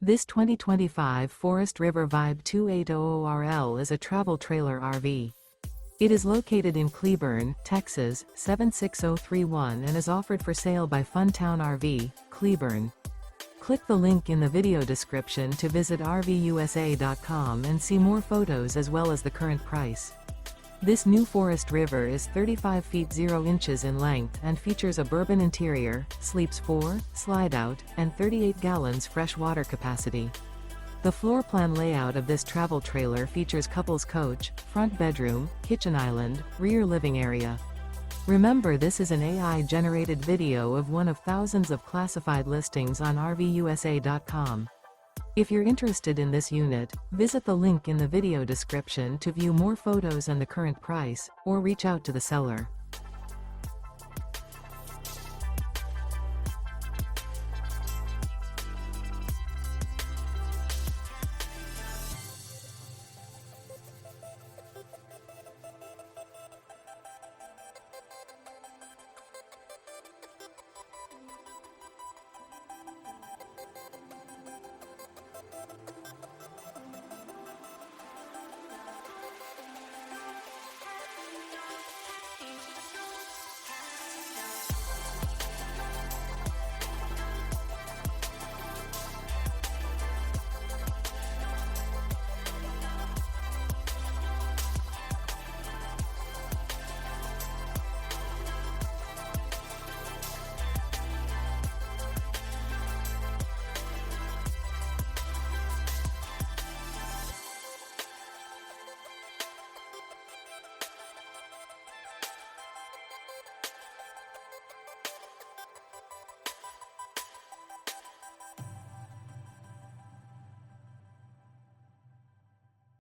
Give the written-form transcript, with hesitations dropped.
This 2025 Forest River Vibe 2800RL is a travel trailer RV. It is located in Cleburne, Texas, 76031 and is offered for sale by Funtown RV, Cleburne. Click the link in the video description to visit RVUSA.com and see more photos as well as the current price. This new Forest River is 35 feet 0 inches in length and features a bourbon interior, sleeps 4, slide-out, and 38 gallons fresh water capacity. The floor plan layout of this travel trailer features couples coach, front bedroom, kitchen island, rear living area. Remember, this is an AI-generated video of one of thousands of classified listings on RVUSA.com. If you're interested in this unit, visit the link in the video description to view more photos and the current price, or reach out to the seller.